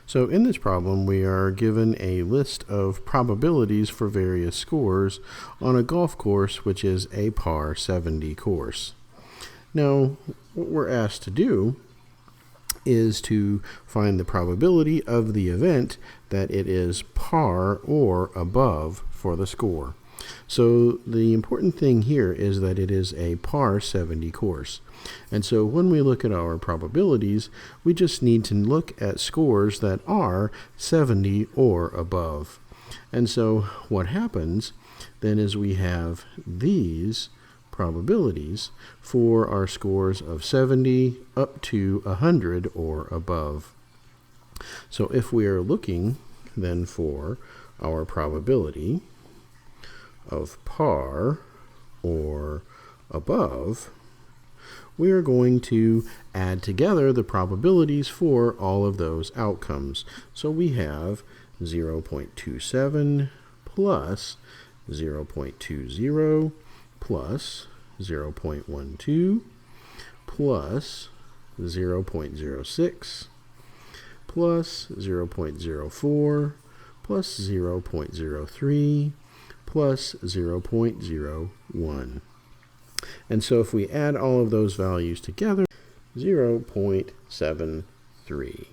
So in this problem, we are given a list of probabilities for various scores on a golf course which is a par 70 course. Now, what we're asked to do is to find the probability of the event that it is par or above for the score. So the important thing here is that it is a par 70 course. And so when we look at our probabilities, we just need to look at scores that are 70 or above. And so what happens then is we have these probabilities for our scores of 70 up to 100 or above. So if we are looking then for our probability of par or above, we are going to add together the probabilities for all of those outcomes. So we have 0.27 plus 0.20 plus 0.12 plus 0.06 plus 0.04 plus 0.03 plus 0.01. And so if we add all of those values together, 0.73.